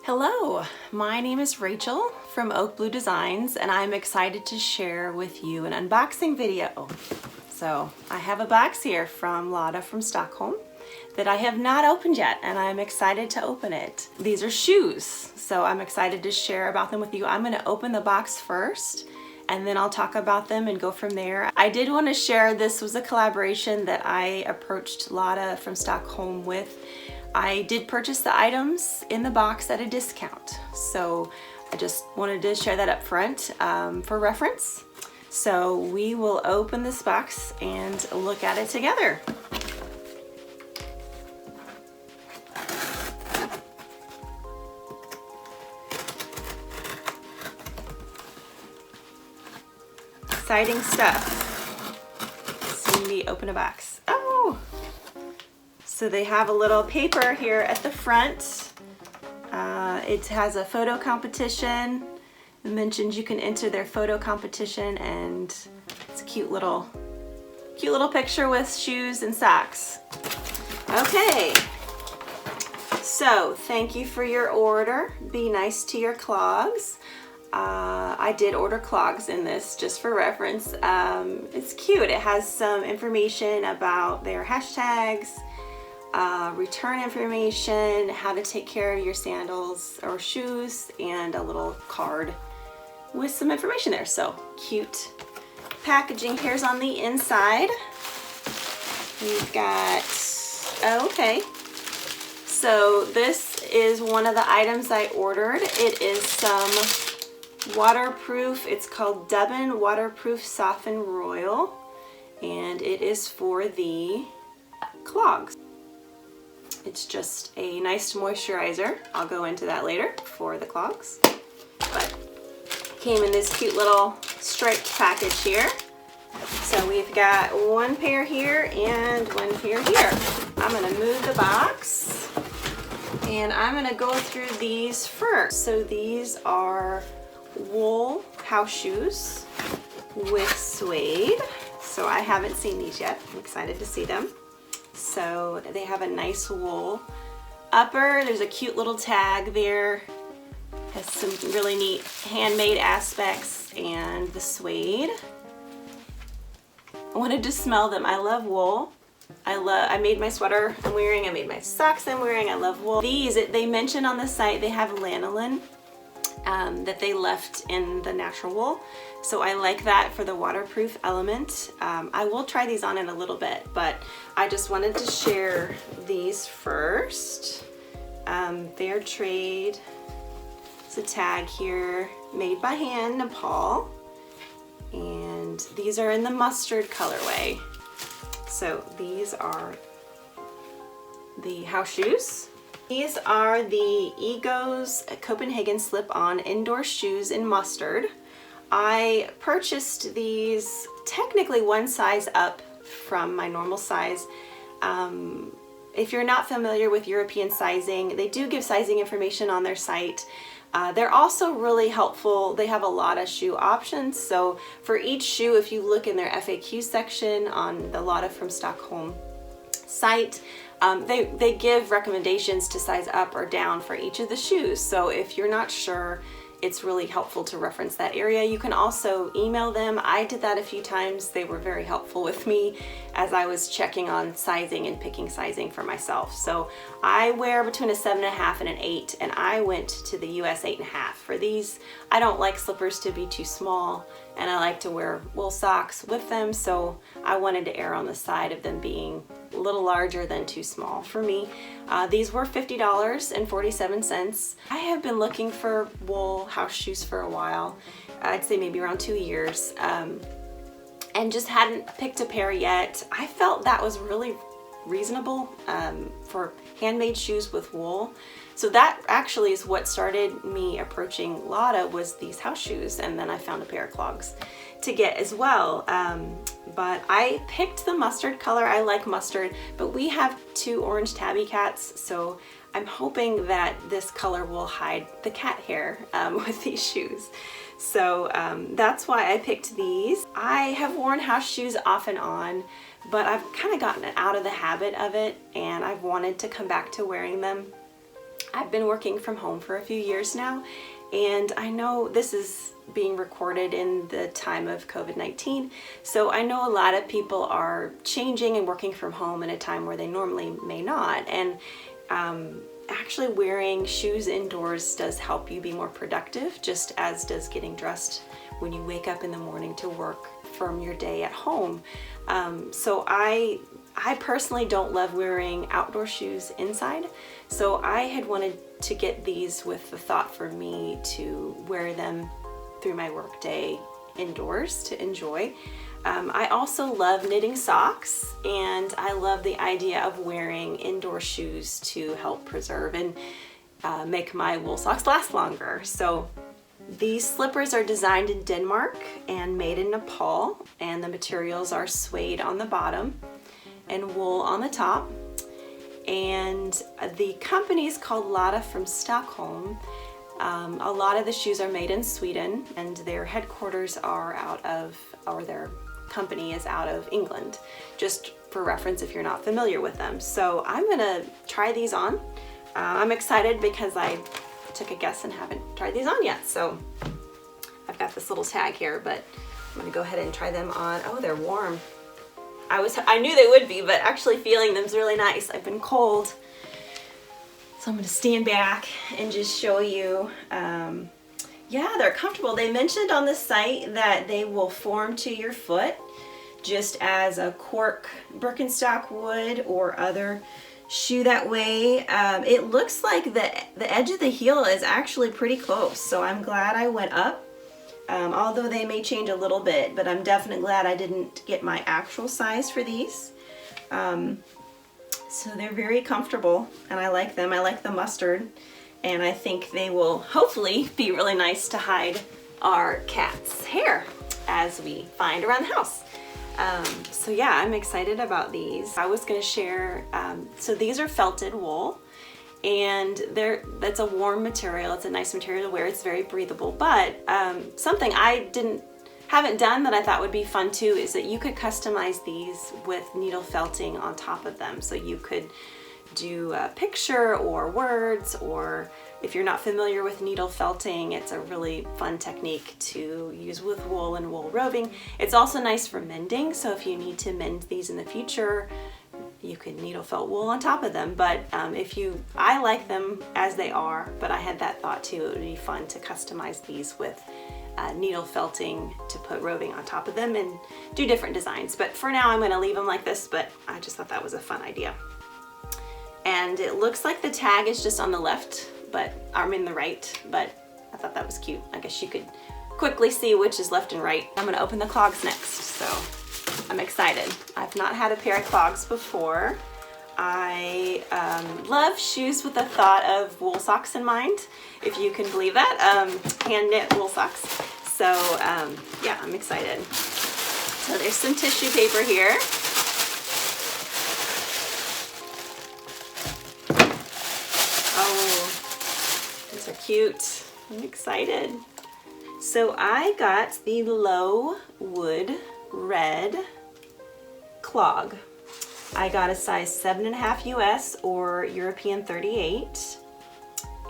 Hello, my name is Rachel from Oak Blue Designs, and I'm excited to share with you an unboxing video. So I have a box here from Lotta from Stockholm that I have not opened yet, and I'm excited to open it. These are shoes, so I'm excited to share about them with you. I'm going to open the box first, and then I'll talk about them and go from there. I did want to share this was a collaboration that I approached Lotta from Stockholm with. I did purchase the items in the box at a discount, so I just wanted to share that up front for reference. So we will open this box and look at it together. Exciting stuff. See me open a box. Oh! So they have a little paper here at the front. It has a photo competition. It mentions you can enter their photo competition, and it's a cute little picture with shoes and socks. Okay. So thank you for your order. Be nice to your clogs. I did order clogs in this just for reference. It's cute. It has some information about their hashtags, return information, how to take care of your sandals or shoes, and a little card with some information there. So cute packaging. Here's on the inside. We've got, okay. So this is one of the items I ordered. It is some waterproof, it's called Dubbin Waterproof Soften Royal, and it is for the clogs. It's just a nice moisturizer. I'll go into that later for the clogs. But came in this cute little striped package here. So we've got one pair here and one pair here. I'm gonna move the box and I'm gonna go through these first. So these are wool house shoes with suede. So I haven't seen these yet. I'm excited to see them. So they have a nice wool upper. There's a cute little tag there. Has some really neat handmade aspects, and the suede. I wanted to smell them. I love wool. I made my sweater I'm wearing. I made my socks I'm wearing. I love wool. These, they mentioned on the site, they have lanolin that they left in the natural wool. So I like that for the waterproof element. I will try these on in a little bit, but I just wanted to share these first. Fair trade. It's a tag here, made by hand, Nepal. And these are in the mustard colorway. So these are the house shoes. These are the Egos Copenhagen slip-on indoor shoes in mustard. I purchased these technically one size up from my normal size. If you're not familiar with European sizing, they do give sizing information on their site. They're also really helpful. They have a lot of shoe options. So for each shoe, if you look in their FAQ section on the Lotta from Stockholm site, they give recommendations to size up or down for each of the shoes. So if you're not sure, it's really helpful to reference that area. You can also email them. I did that a few times. They were very helpful with me as I was checking on sizing and picking sizing for myself. So I wear between a 7.5 and an 8, and I went to the US 8.5. For these, I don't like slippers to be too small, and I like to wear wool socks with them, so I wanted to err on the side of them being a little larger than too small for me. These were $50.47. I have been looking for wool house shoes for a while. I'd say maybe around 2 years, and just hadn't picked a pair yet. I felt that was really reasonable for handmade shoes with wool. So that actually is what started me approaching Lotta, was these house shoes, and then I found a pair of clogs to get as well. But I picked the mustard color. I like mustard, but we have 2 orange tabby cats, so I'm hoping that this color will hide the cat hair with these shoes. So that's why I picked these. I have worn house shoes off and on, but I've kind of gotten out of the habit of it, and I've wanted to come back to wearing them. I've been working from home for a few years now, and I know this is being recorded in the time of COVID-19, so I know a lot of people are changing and working from home in a time where they normally may not, and actually wearing shoes indoors does help you be more productive, just as does getting dressed when you wake up in the morning to work from your day at home. So I personally don't love wearing outdoor shoes inside, so I had wanted to get these with the thought for me to wear them through my work day indoors to enjoy. I also love knitting socks, and I love the idea of wearing indoor shoes to help preserve and make my wool socks last longer. So these slippers are designed in Denmark and made in Nepal, and the materials are suede on the bottom and wool on the top. And the company is called Lotta from Stockholm. A lot of the shoes are made in Sweden, and their headquarters are their company is out of England, just for reference if you're not familiar with them. So I'm gonna try these on. I'm excited because I took a guess and haven't tried these on yet. So I've got this little tag here, but I'm gonna go ahead and try them on. Oh, they're warm. I knew they would be, but actually feeling them is really nice. I've been cold, so I'm gonna stand back and just show you. Yeah, they're comfortable. They mentioned on the site that they will form to your foot just as a cork Birkenstock would or other shoe that way. It looks like the edge of the heel is actually pretty close, so I'm glad I went up. Although they may change a little bit, but I'm definitely glad I didn't get my actual size for these. So they're very comfortable, and I like them. I like the mustard, and I think they will hopefully be really nice to hide our cat's hair as we find around the house. So yeah, I'm excited about these. I was gonna share, so these are felted wool, and that's a warm material. It's a nice material to wear. It's very breathable, but something I haven't done that I thought would be fun too is that you could customize these with needle felting on top of them. So you could do a picture or words, or if you're not familiar with needle felting, it's a really fun technique to use with wool and wool roving. It's also nice for mending, so if you need to mend these in the future, you could needle felt wool on top of them. But I like them as they are, but I had that thought too. It would be fun to customize these with needle felting to put roving on top of them and do different designs. But for now, I'm gonna leave them like this, but I just thought that was a fun idea. And it looks like the tag is just on the left, but I'm in the right, but I thought that was cute. I guess you could quickly see which is left and right. I'm gonna open the clogs next, so I'm excited. I've not had a pair of clogs before. I love shoes with the thought of wool socks in mind, if you can believe that, hand knit wool socks. So yeah, I'm excited. So there's some tissue paper here. Oh, these are cute. I'm excited. So I got the Wood Red Clog. I got a size 7.5 US or European 38,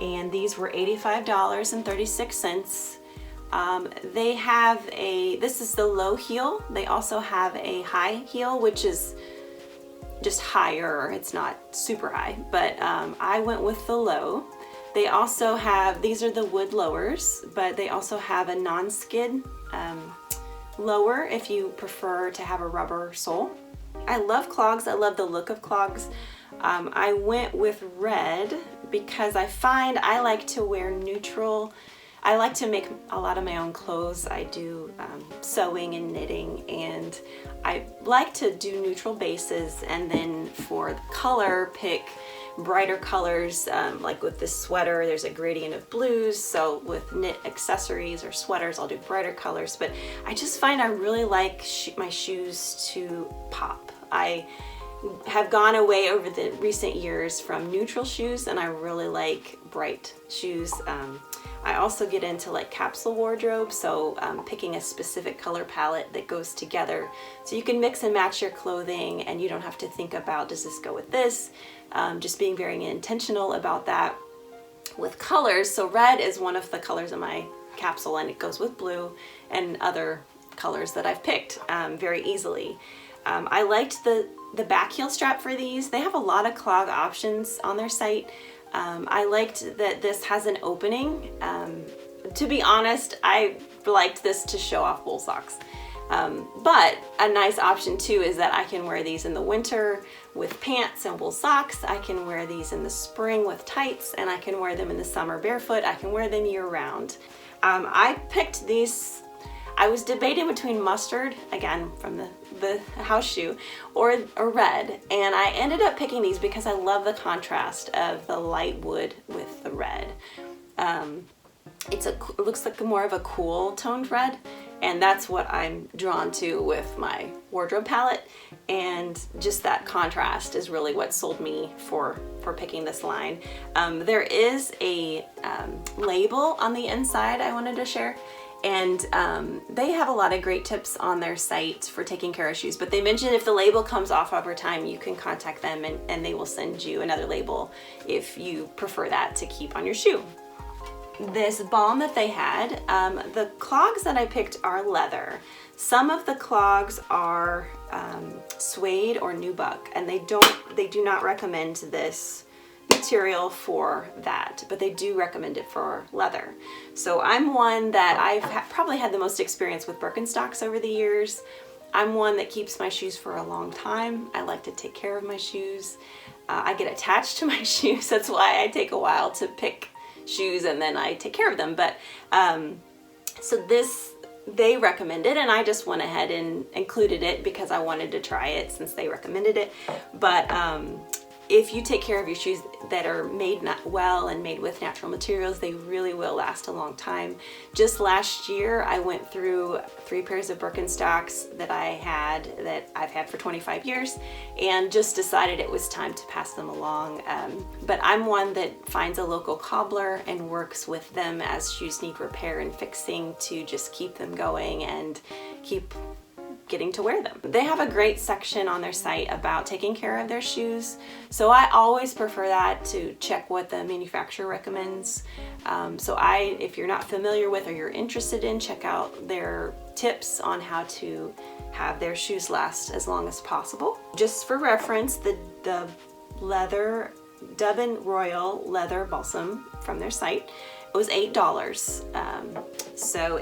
and these were $85.36. They have this is the low heel. They also have a high heel, which is just higher. It's not super high, but I went with the low. They also have, these are the wood lowers, but they also have a non-skid lower if you prefer to have a rubber sole. I love clogs. I love the look of clogs. I went with red because I find I like to wear neutral. I like to make a lot of my own clothes. I do sewing and knitting, and I like to do neutral bases, and then for the color, pick brighter colors. Like with this sweater, there's a gradient of blues, so with knit accessories or sweaters, I'll do brighter colors. But I just find I really like my shoes to pop. I have gone away over the recent years from neutral shoes, and I really like bright shoes. I also get into like capsule wardrobe, so picking a specific color palette that goes together so you can mix and match your clothing and you don't have to think about, does this go with this? Just being very intentional about that. with colors. So red is one of the colors in my capsule, and it goes with blue and other colors that I've picked very easily. I liked the back heel strap for these. They have a lot of clog options on their site. I liked that this has an opening. To be honest, I liked this to show off wool socks. But a nice option too is that I can wear these in the winter with pants and wool socks. I can wear these in the spring with tights, and I can wear them in the summer barefoot. I can wear them year round. I picked these, I was debating between mustard, again from the house shoe, or red, and I ended up picking these because I love the contrast of the light wood with the red. It looks like more of a cool toned red, and that's what I'm drawn to with my wardrobe palette, and just that contrast is really what sold me for picking this line. There is a label on the inside I wanted to share, and they have a lot of great tips on their site for taking care of shoes, but they mentioned if the label comes off over time, you can contact them and they will send you another label if you prefer that to keep on your shoe. This balm that they had, the clogs that I picked are leather. Some of the clogs are suede or nubuck, and they do not recommend this material for that, but they do recommend it for leather. So I'm one that I've probably had the most experience with Birkenstocks over the years. I'm one that keeps my shoes for a long time. I like to take care of my shoes. I get attached to my shoes. That's why I take a while to pick shoes and then I take care of them. But so this they recommended, and I just went ahead and included it because I wanted to try it since they recommended it. But if you take care of your shoes that are made well and made with natural materials, they really will last a long time. Just last year, I went through 3 pairs of Birkenstocks that I've had for 25 years, and just decided it was time to pass them along. But I'm one that finds a local cobbler and works with them as shoes need repair and fixing to just keep them going and keep getting to wear them. They have a great section on their site about taking care of their shoes, so I always prefer that to check what the manufacturer recommends. If you're not familiar with or you're interested in, check out their tips on how to have their shoes last as long as possible. Just for reference, the leather Dubbin Royal Leather Balsam from their site, it was $8.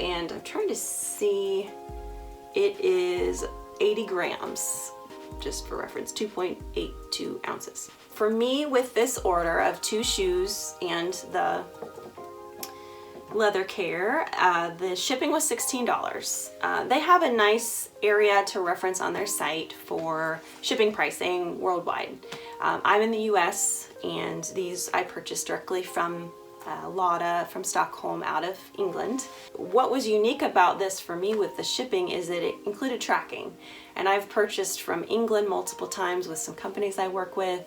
And I'm trying to see, it is 80 grams, just for reference, 2.82 ounces. For me, with this order of 2 shoes and the leather care, the shipping was $16. They have a nice area to reference on their site for shipping pricing worldwide. I'm in the US, and these I purchased directly from Lotta from Stockholm out of England. What was unique about this for me with the shipping is that it included tracking, and I've purchased from England multiple times with some companies I work with,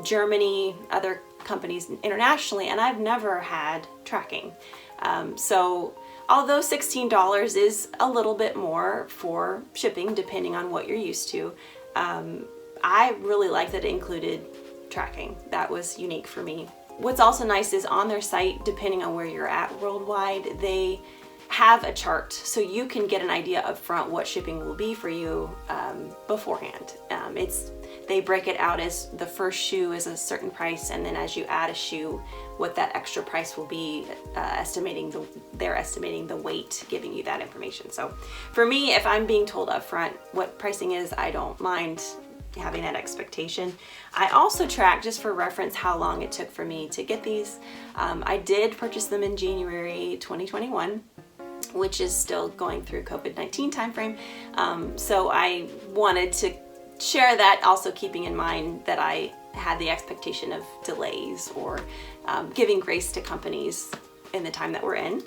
Germany, other companies internationally, and I've never had tracking. So although $16 is a little bit more for shipping depending on what you're used to, I really like that it included tracking. That was unique for me. What's also nice is on their site, depending on where you're at worldwide, they have a chart so you can get an idea up front what shipping will be for you beforehand. They break it out as the first shoe is a certain price, and then as you add a shoe, what that extra price will be, they're estimating the weight, giving you that information. So for me, if I'm being told up front what pricing is, I don't mind having that expectation. I also track, just for reference, how long it took for me to get these. I did purchase them in January 2021, which is still going through COVID-19 timeframe. So I wanted to share that, also keeping in mind that I had the expectation of delays or giving grace to companies in the time that we're in.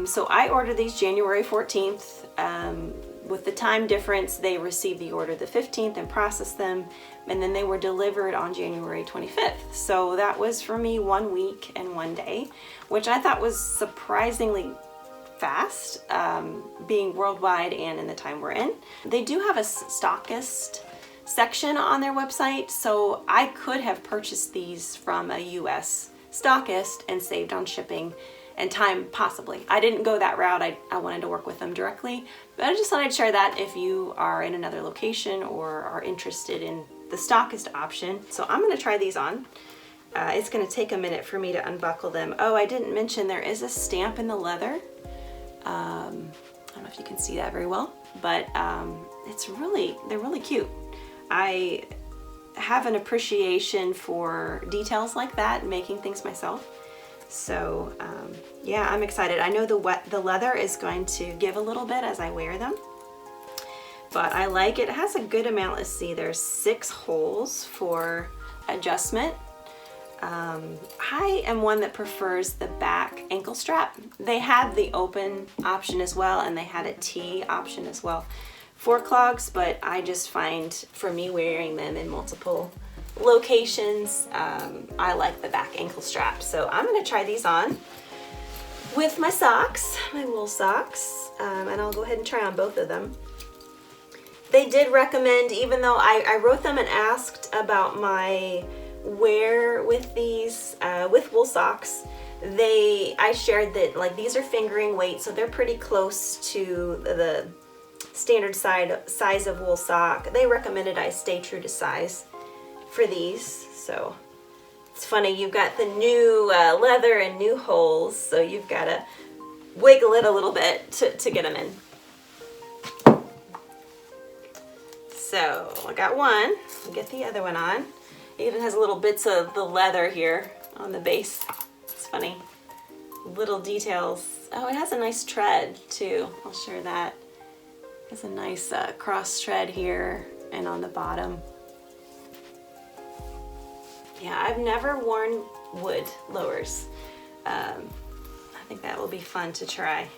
So I ordered these January 14th. With the time difference, they received the order the 15th and processed them, and then they were delivered on January 25th. So that was for me 1 week and 1 day, which I thought was surprisingly fast, being worldwide and in the time we're in. They do have a Stockist section on their website, so I could have purchased these from a US Stockist and saved on shipping and time possibly. I didn't go that route. I wanted to work with them directly, but I just thought I'd share that if you are in another location or are interested in the Stockist option. So I'm gonna try these on. It's gonna take a minute for me to unbuckle them. Oh, I didn't mention there is a stamp in the leather. I don't know if you can see that very well, but they're really cute. I have an appreciation for details like that, making things myself. So yeah, I'm excited. I know the leather is going to give a little bit as I wear them, but I like it. It has a good amount. Let's see, there's 6 holes for adjustment. I am one that prefers the back ankle strap. They have the open option as well, and they had a T option as well for clogs, but I just find, for me wearing them in multiple locations, I like the back ankle strap. So I'm gonna try these on with my socks, my wool socks, and I'll go ahead and try on both of them. They did recommend, even though I wrote them and asked about my wear with these, with wool socks, I shared that like these are fingering weight, so they're pretty close to the standard size of wool sock. They recommended I stay true to size for these. So it's funny, you've got the new leather and new holes, so you've got to wiggle it a little bit to get them in. So I got one, I'll get the other one on. It even has little bits of the leather here on the base. It's funny. Little details. Oh, it has a nice tread too. I'll share that. It has a nice cross tread here and on the bottom. Yeah, I've never worn wood lowers. I think that will be fun to try.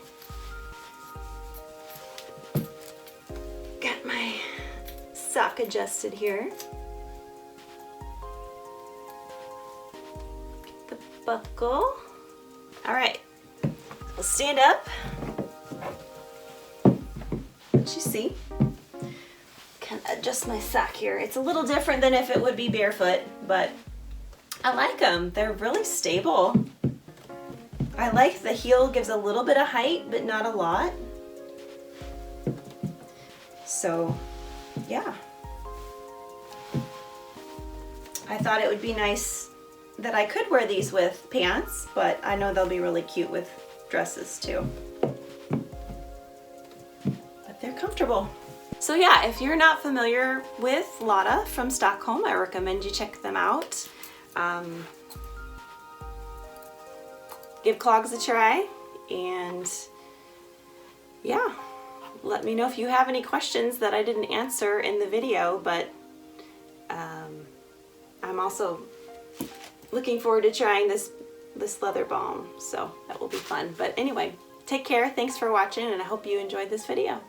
Got my sock adjusted here. Buckle. All right, we'll stand up. What you see? Can adjust my sock here. It's a little different than if it would be barefoot, but I like them. They're really stable. I like the heel gives a little bit of height, but not a lot. So, yeah. I thought it would be nice that I could wear these with pants, but I know they'll be really cute with dresses too. But they're comfortable. So yeah, if you're not familiar with Lotta from Stockholm, I recommend you check them out. Give clogs a try, and yeah, let me know if you have any questions that I didn't answer in the video, but I'm also looking forward to trying this leather balm, so that will be fun. But anyway, take care, thanks for watching, and I hope you enjoyed this video.